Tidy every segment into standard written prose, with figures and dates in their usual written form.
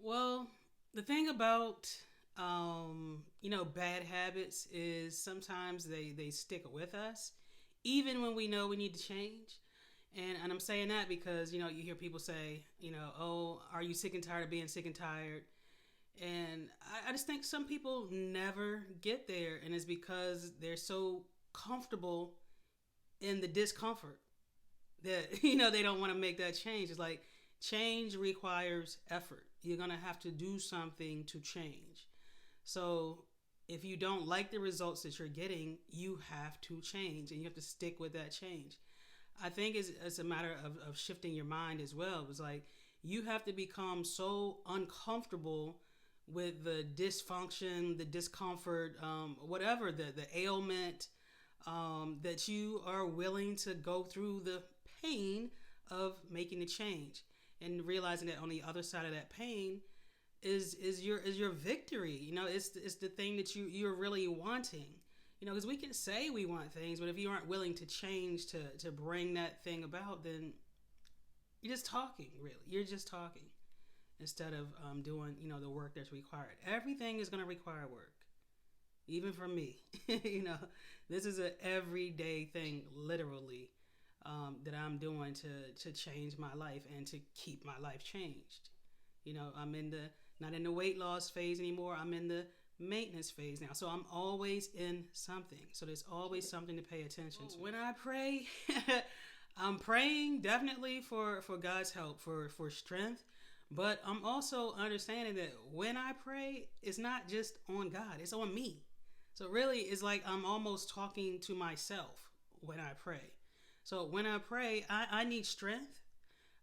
Well, the thing about bad habits is sometimes they stick with us, even when we know we need to change. And I'm saying that because you hear people say, oh, are you sick and tired of being sick and tired? And I just think some people never get there, and it's because they're so comfortable in the discomfort that they don't want to make that change. It's like change requires effort. You're gonna have to do something to change. So if you don't like the results that you're getting, you have to change, and you have to stick with that change. I think it's a matter of shifting your mind as well. It's like you have to become so uncomfortable with the dysfunction, the discomfort, whatever the ailment, that you are willing to go through the pain of making a change and realizing that on the other side of that pain is your victory. It's the thing that you're really wanting. Because we can say we want things, but if you aren't willing to change to bring that thing about, then you're just talking. Really, you're just talking instead of doing the work that's required. Everything is going to require work, even from me. This is an everyday thing, literally, that I'm doing to change my life and to keep my life changed. I'm in the not in the weight loss phase anymore. I'm in the maintenance phase now. So I'm always in something. So there's always something to pay attention to. When I pray, I'm praying definitely for God's help, for strength. But I'm also understanding that when I pray, it's not just on God, it's on me. So really, it's like I'm almost talking to myself when I pray. So when I pray, I need strength.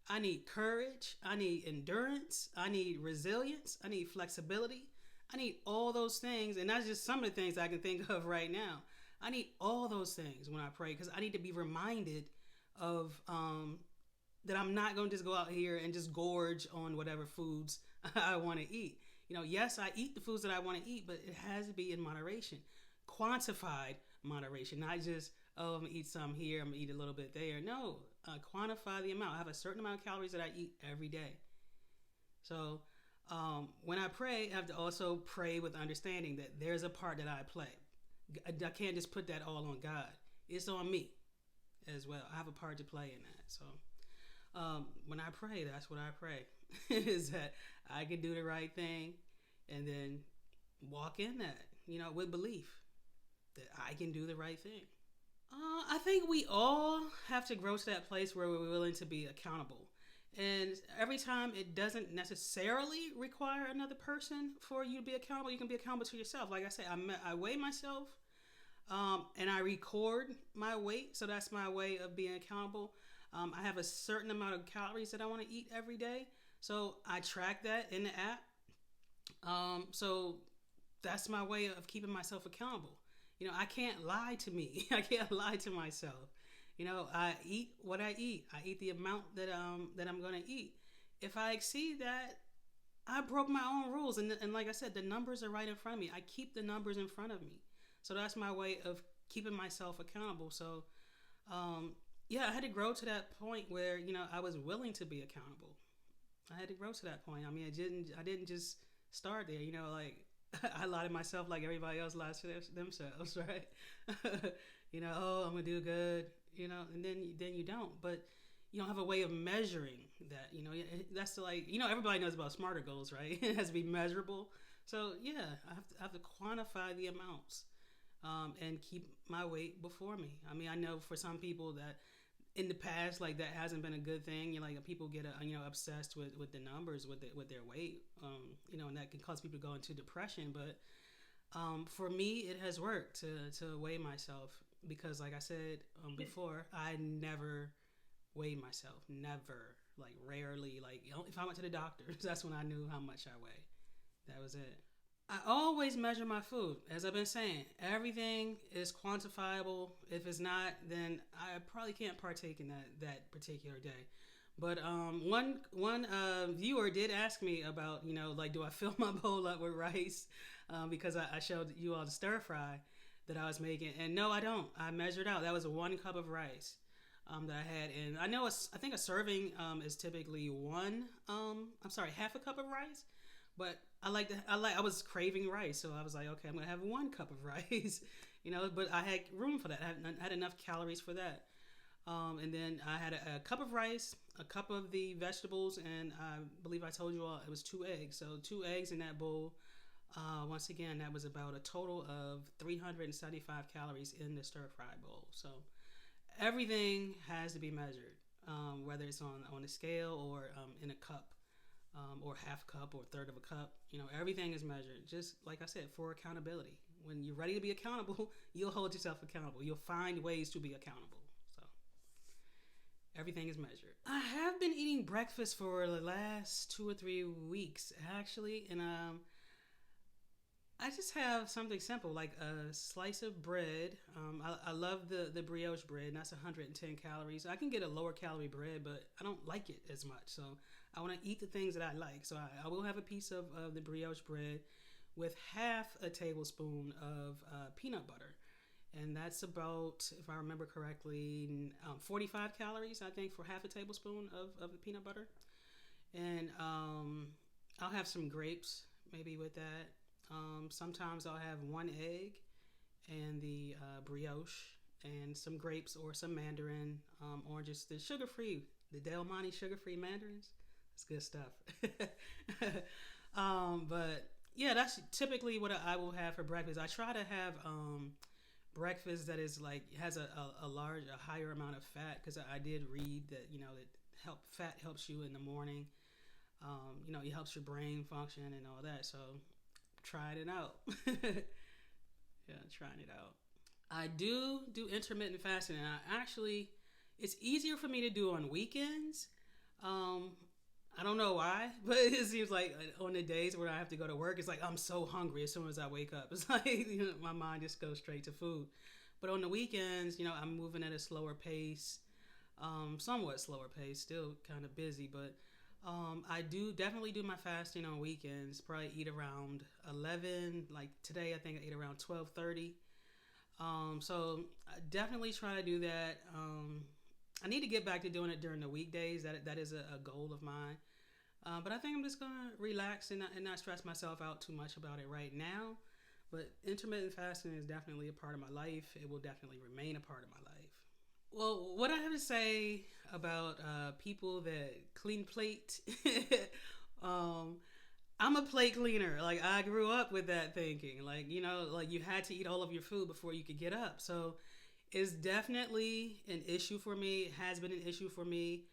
I need courage. I need endurance. I need resilience. I need flexibility. I need all those things. And that's just some of the things I can think of right now. I need all those things when I pray because I need to be reminded of that I'm not going to just go out here and just gorge on whatever foods I want to eat. Yes, I eat the foods that I want to eat, but it has to be in moderation, quantified moderation, not just, oh, I'm gonna eat some here, I'm gonna eat a little bit there. No, quantify the amount. I have a certain amount of calories that I eat every day. So when I pray, I have to also pray with understanding that there's a part that I play. I can't just put that all on God. It's on me as well. I have a part to play in that. So when I pray, that's what I pray is that I can do the right thing and then walk in that, with belief that I can do the right thing. I think we all have to grow to that place where we're willing to be accountable. And every time it doesn't necessarily require another person for you to be accountable, you can be accountable to yourself. Like I say, I weigh myself, and I record my weight. So that's my way of being accountable. I have a certain amount of calories that I want to eat every day. So I track that in the app. So that's my way of keeping myself accountable. I can't lie to me. I can't lie to myself. I eat what I eat. I eat the amount that I'm gonna eat. If I exceed that, I broke my own rules. And like I said, the numbers are right in front of me. I keep the numbers in front of me. So that's my way of keeping myself accountable. So yeah, I had to grow to that point where I was willing to be accountable. I had to grow to that point. I mean, I didn't just start there. Like I lie to myself like everybody else lies to themselves, right? Oh, I'm gonna do good, and then you don't. But you don't have a way of measuring that. That's like everybody knows about smarter goals, right? It has to be measurable. So yeah, I have to quantify the amounts, and keep my weight before me. I mean, I know for some people that in the past, like that hasn't been a good thing. Like people get obsessed with the numbers with their weight, and that can cause people to go into depression. But for me, it has worked to weigh myself because, like I said before, I never weighed myself, never, like rarely. Like if I went to the doctor, that's when I knew how much I weigh. That was it. I always measure my food. As I've been saying, everything is quantifiable. If it's not, then I probably can't partake in that particular day. But one viewer did ask me about like do I fill my bowl up with rice because I showed you all the stir fry that I was making, and no, I don't. I measured out. That was 1 cup of rice that I had, and I know I think a serving is typically half a cup of rice. But I was craving rice, so I was like, okay, I'm gonna have 1 cup of rice, But I had room for that. I had enough calories for that. And then I had a cup of rice, a cup of the vegetables, and I believe I told you all it was 2 eggs. So 2 eggs in that bowl. Once again, that was about a total of 375 calories in the stir fry bowl. So everything has to be measured, whether it's on a scale or in a cup, or half cup or third of a cup. Everything is measured. Just like I said, for accountability. When you're ready to be accountable, you'll hold yourself accountable. You'll find ways to be accountable. So everything is measured. I have been eating breakfast for the last 2 or 3 weeks, actually, and I just have something simple like a slice of bread. I love the brioche bread, and that's 110 calories. I can get a lower calorie bread, but I don't like it as much. So I want to eat the things that I like. So I will have a piece of the brioche bread with half a tablespoon of peanut butter. And that's about, if I remember correctly, 45 calories, I think, for half a tablespoon of the peanut butter. And I'll have some grapes maybe with that. Sometimes I'll have 1 egg and the brioche and some grapes or some mandarin, or just the sugar-free, the Del Monte sugar-free mandarins. It's good stuff. But yeah, that's typically what I will have for breakfast. I try to have breakfast that is like has a higher amount of fat, because I did read that that fat helps you in the morning. It helps your brain function and all that. So trying it out. Yeah, trying it out. I do intermittent fasting, and it's easier for me to do on weekends. I don't know why, but it seems like on the days where I have to go to work, it's like I'm so hungry as soon as I wake up. It's like my mind just goes straight to food. But on the weekends, I'm moving at a slower pace, somewhat slower pace, still kind of busy, but I do definitely do my fasting on weekends. Probably eat around 11. Like today, I think I ate around 12:30. So I definitely try to do that. I need to get back to doing it during the weekdays. That is a goal of mine. But I think I'm just gonna relax and not stress myself out too much about it right now. But intermittent fasting is definitely a part of my life. It will definitely remain a part of my life. Well, what I have to say about people that clean plate, I'm a plate cleaner. Like I grew up with that thinking. Like like you had to eat all of your food before you could get up. So it's definitely an issue for me. It has been an issue for me.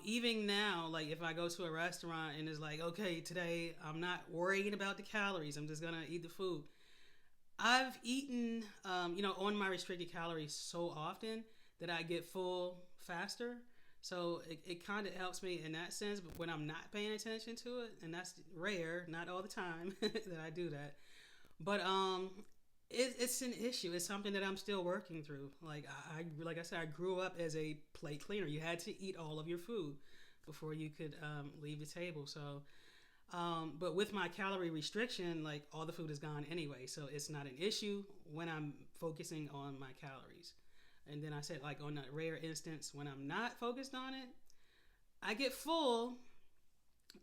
Even now, like if I go to a restaurant and it's like, okay, today I'm not worrying about the calories. I'm just gonna eat the food. I've eaten, on my restricted calories so often that I get full faster. So it kind of helps me in that sense, but when I'm not paying attention to it, and that's rare, not all the time that I do that. But it's an issue. It's something that I'm still working through. Like I said, I grew up as a plate cleaner. You had to eat all of your food before you could leave the table. So, but with my calorie restriction, like all the food is gone anyway, so it's not an issue when I'm focusing on my calories. And then I said, like on that rare instance when I'm not focused on it, I get full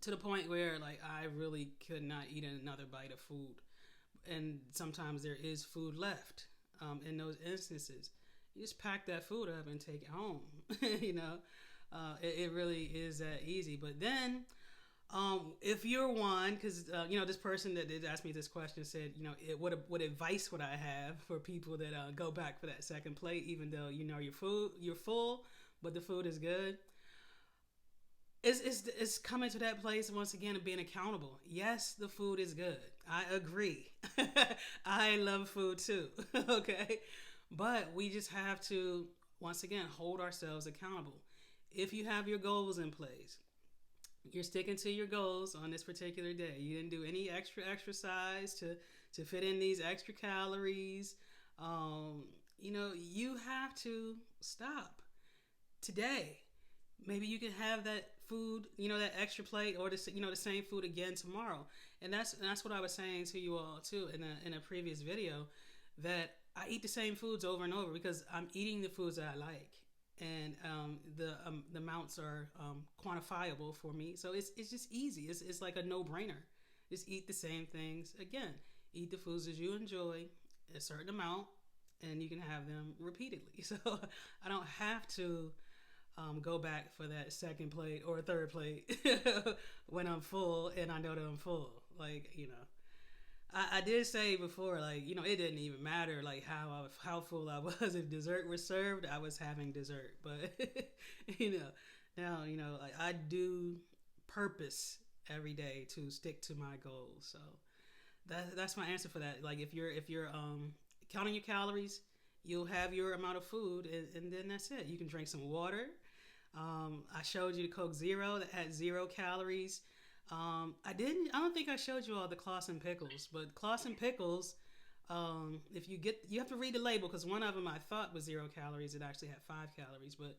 to the point where like I really could not eat another bite of food. And sometimes there is food left. In those instances, you just pack that food up and take it home. It really is that easy. But then, if you're one, because this person that did ask me this question said, what advice would I have for people that go back for that second plate, even though you're full, but the food is good. It's coming to that place once again of being accountable. Yes, the food is good. I agree. I love food too. Okay, but we just have to once again hold ourselves accountable. If you have your goals in place, you're sticking to your goals on this particular day. You didn't do any extra exercise to fit in these extra calories. You have to stop today. Maybe you can have that food, that extra plate, or the same food again tomorrow. And that's what I was saying to you all too in a previous video, that I eat the same foods over and over because I'm eating the foods that I like, and the amounts are quantifiable for me. So it's just easy. It's like a no brainer. Just eat the same things. Again, eat the foods that you enjoy, a certain amount, and you can have them repeatedly. So I don't have to go back for that second plate or third plate when I'm full and I know that I'm full. Like, I did say before, like, it didn't even matter like how full I was. If dessert was served, I was having dessert. But now like I do purpose every day to stick to my goals. So that's my answer for that. Like if you're counting your calories, you'll have your amount of food, and then that's it. You can drink some water. I showed you the Coke Zero that had 0 calories. I didn't. I don't think I showed you all the Clausen pickles, but Clausen pickles. If you have to read the label because one of them I thought was 0 calories. It actually had 5 calories, but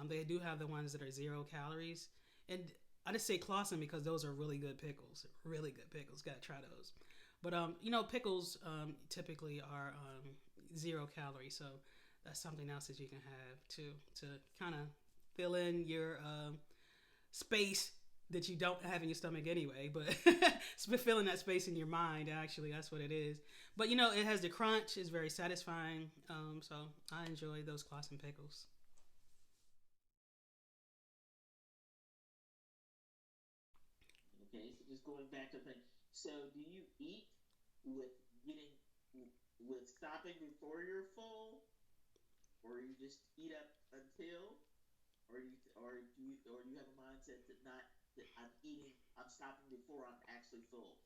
they do have the ones that are 0 calories. And I just say Clausen because those are really good pickles. Really good pickles. Got to try those. But pickles typically are 0 calories, so that's something else that you can have to kind of fill in your space that you don't have in your stomach anyway, but filling that space in your mind, actually, that's what it is. But it has the crunch, it's very satisfying. So I enjoy those Clausen pickles. Okay, so just going back to the thing. So do you eat with getting with stopping before you're full, or you just eat up until, or you have a mindset that not that I'm stopping before I'm actually full.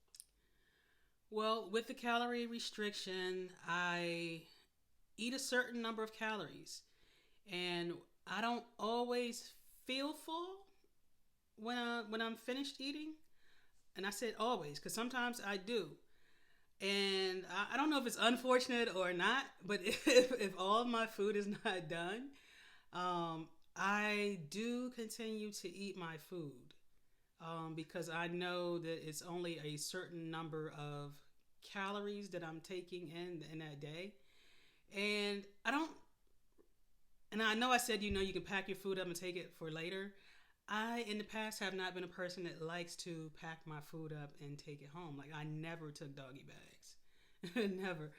Well, with the calorie restriction, I eat a certain number of calories, and I don't always feel full when I'm finished eating. And I said always because sometimes I do. And I don't know if it's unfortunate or not, but if all of my food is not done, I do continue to eat my food because I know that it's only a certain number of calories that I'm taking in that day. And I don't, and I know I said, you can pack your food up and take it for later. I, in the past, have not been a person that likes to pack my food up and take it home. Like, I never took doggy bags. Never.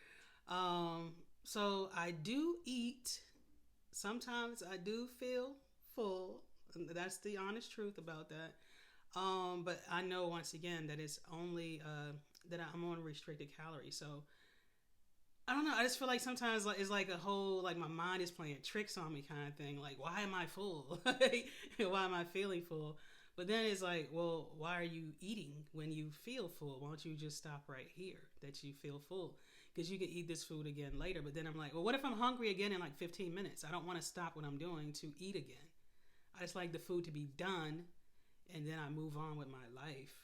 Um, so I do eat. Sometimes I do feel full. That's the honest truth about that. But I know once again that it's only that I'm on restricted calories. So I don't know. I just feel like sometimes like it's like a whole like my mind is playing tricks on me kind of thing. Like why am I full? Why am I feeling full? But then it's like, well, why are you eating when you feel full? Why don't you just stop right here that you feel full? Because you can eat this food again later. But then I'm like, well, what if I'm hungry again in like 15 minutes? I don't want to stop what I'm doing to eat again. I just like the food to be done and then I move on with my life.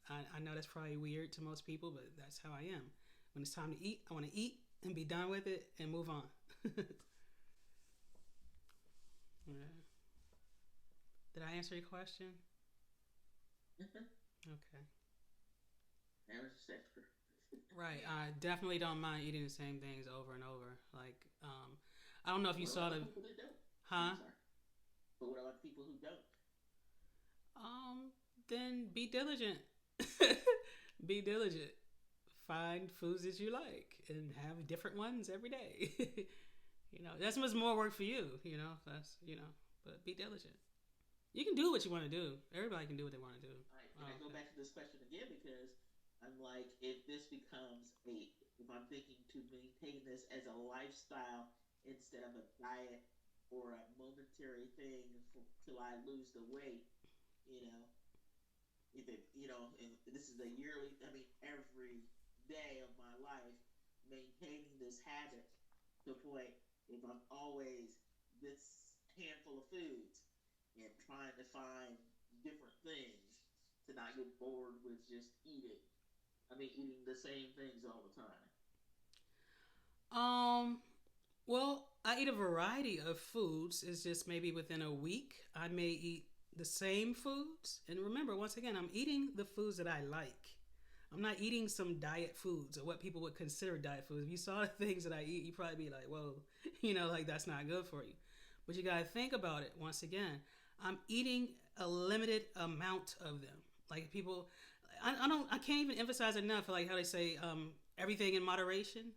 I know that's probably weird to most people, but that's how I am. When it's time to eat, I want to eat and be done with it and move on. Yeah. Did I answer your question? Mm-hmm. Okay. That was just extra. Right. I definitely don't mind eating the same things over and over. Like, I don't know if you What saw about the the, people that don't? huh? I'm sorry, but what about the people who don't? Um, then be diligent. Be diligent. Find foods that you like and have different ones every day. That's much more work for you. But be diligent. You can do what you want to do. Everybody can do what they want to do. All right, can Oh, I go okay. back to this question again because I'm like, if I'm thinking to maintain this as a lifestyle instead of a diet or a momentary thing till I lose the weight, you know, if it, and this is a yearly, I mean, every day of my life, maintaining this habit to the point if I'm always this handful of foods and trying to find different things to not get bored with just eating. I mean, eating the same things all the time. Um, well, I eat a variety of foods. It's just maybe within a week, I may eat the same foods. And remember, once again, I'm eating the foods that I like. I'm not eating some diet foods or what people would consider diet foods. If you saw the things that I eat, you'd probably be like, whoa, like that's not good for you. But you got to think about it once again. I'm eating a limited amount of them. Like people, I can't even emphasize enough like how they say everything in moderation.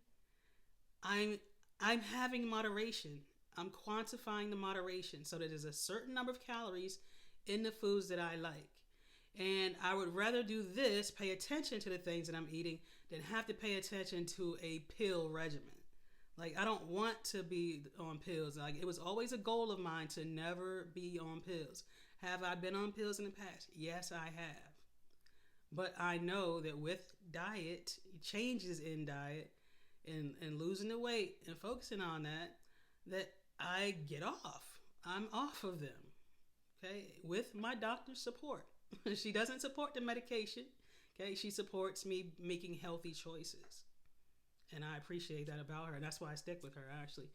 I'm I'm having moderation. I'm quantifying the moderation so that there's a certain number of calories in the foods that I like. And I would rather do this, pay attention to the things that I'm eating, than have to pay attention to a pill regimen. Like I don't want to be on pills. Like it was always a goal of mine to never be on pills. Have I been on pills in the past? Yes, I have. But I know that with diet, changes in diet, and losing the weight and focusing on that, that I get off. I'm off of them. Okay, with my doctor's support. She doesn't support the medication. Okay, she supports me making healthy choices, and I appreciate that about her. And that's why I stick with her actually.